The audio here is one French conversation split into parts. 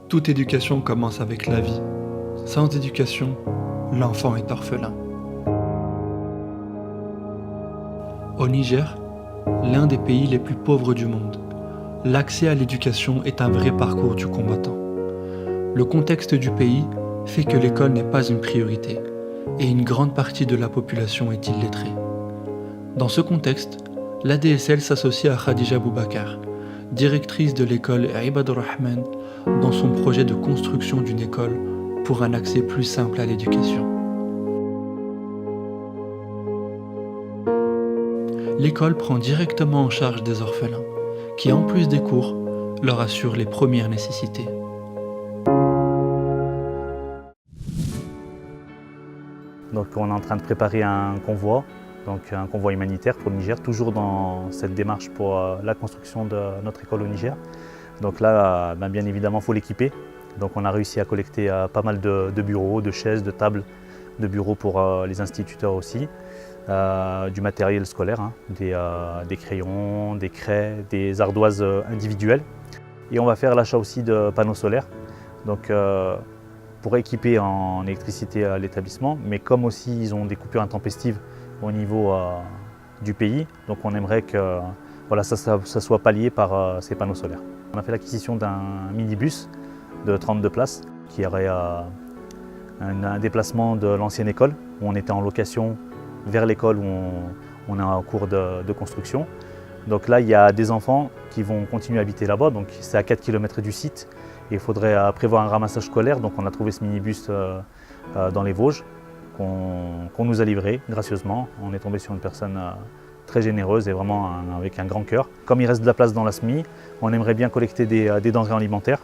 Toute éducation commence avec la vie. Sans éducation, l'enfant est orphelin. Au Niger, l'un des pays les plus pauvres du monde, l'accès à l'éducation est un vrai parcours du combattant. Le contexte du pays fait que l'école n'est pas une priorité et une grande partie de la population est illettrée. Dans ce contexte, l'ADSL s'associe à Khadija Boubacar, directrice de l'école Ibadur Rahman, dans son projet de construction d'une école pour un accès plus simple à l'éducation. L'école prend directement en charge des orphelins, qui en plus des cours, leur assure les premières nécessités. Donc on est en train de préparer un convoi humanitaire pour le Niger, toujours dans cette démarche pour la construction de notre école au Niger. Donc là, bien évidemment, il faut l'équiper. Donc on a réussi à collecter pas mal de bureaux, de chaises, de tables, de bureaux pour les instituteurs aussi, du matériel scolaire, des crayons, des craies, des ardoises individuelles. Et on va faire l'achat aussi de panneaux solaires. Donc, pour équiper en électricité l'établissement, mais comme aussi ils ont des coupures intempestives au niveau du pays, donc on aimerait que ça soit pallié par ces panneaux solaires. On a fait l'acquisition d'un minibus de 32 places qui aurait un déplacement de l'ancienne école où on était en location vers l'école où on est en cours de construction. Donc là, il y a des enfants qui vont continuer à habiter là-bas, donc c'est à 4 km du site. Et il faudrait prévoir un ramassage scolaire, donc on a trouvé ce minibus dans les Vosges qu'on nous a livré gracieusement. On est tombé sur une personne très généreuse et vraiment avec un grand cœur. Comme il reste de la place dans la SMI, on aimerait bien collecter des denrées alimentaires,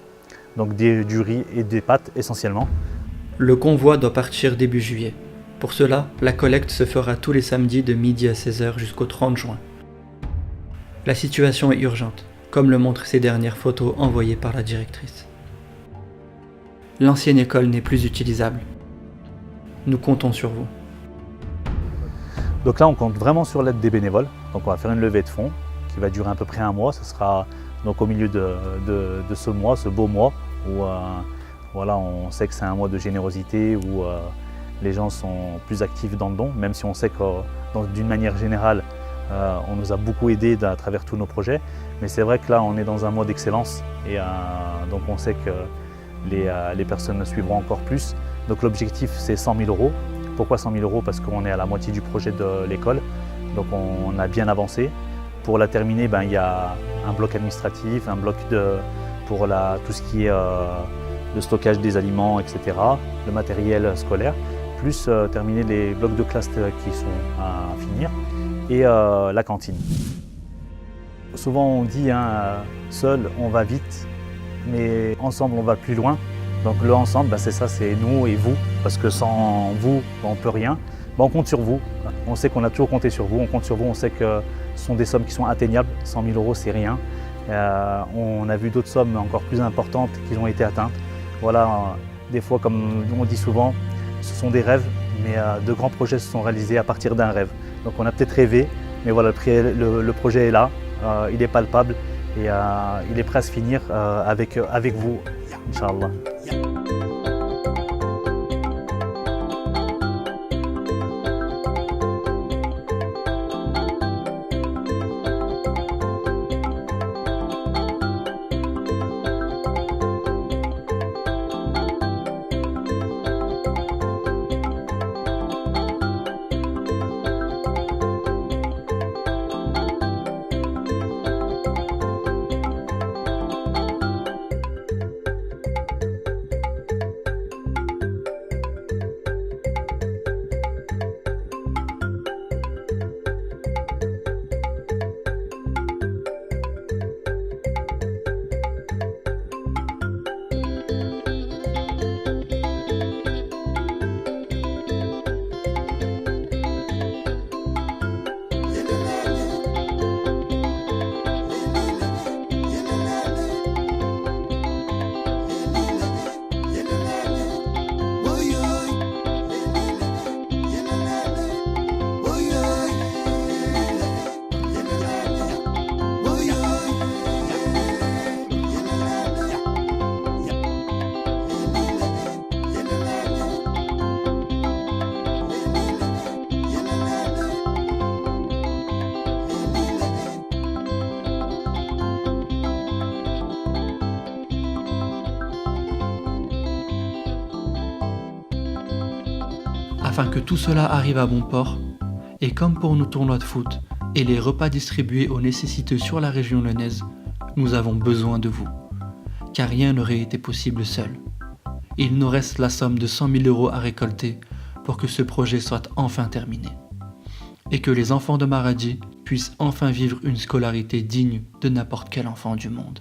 donc du riz et des pâtes essentiellement. Le convoi doit partir début juillet. Pour cela, la collecte se fera tous les samedis de midi à 16h jusqu'au 30 juin. La situation est urgente, comme le montrent ces dernières photos envoyées par la directrice. L'ancienne école n'est plus utilisable. Nous comptons sur vous. Donc là, on compte vraiment sur l'aide des bénévoles. Donc on va faire une levée de fonds qui va durer à peu près un mois. Ce sera donc au milieu de ce mois, ce beau mois, où on sait que c'est un mois de générosité, où les gens sont plus actifs dans le don, même si on sait que d'une manière générale, on nous a beaucoup aidés à travers tous nos projets. Mais c'est vrai que là, on est dans un mois d'excellence et donc on sait que les personnes suivront encore plus. Donc l'objectif, c'est 100 000 €. Pourquoi 100 000 € ? Parce qu'on est à la moitié du projet de l'école, donc on a bien avancé. Pour la terminer, il y a un bloc administratif, un bloc pour tout ce qui est le stockage des aliments, etc., le matériel scolaire, plus terminer les blocs de classe qui sont à finir, et la cantine. Souvent on dit, seul on va vite, mais ensemble on va plus loin. Donc le ensemble, c'est ça, c'est nous et vous, parce que sans vous, on ne peut rien. On compte sur vous, on sait qu'on a toujours compté sur vous, on compte sur vous, on sait que ce sont des sommes qui sont atteignables, 100 000 €, c'est rien. On a vu d'autres sommes encore plus importantes qui ont été atteintes. Voilà, des fois, comme on dit souvent, ce sont des rêves, mais de grands projets se sont réalisés à partir d'un rêve. Donc on a peut-être rêvé, mais voilà, le projet est là, il est palpable et il est prêt à se finir avec vous, Inch'Allah. Afin que tout cela arrive à bon port, et comme pour nos tournois de foot et les repas distribués aux nécessiteux sur la région lyonnaise, nous avons besoin de vous, car rien n'aurait été possible seul. Il nous reste la somme de 100 000 € à récolter pour que ce projet soit enfin terminé, et que les enfants de Maradi puissent enfin vivre une scolarité digne de n'importe quel enfant du monde.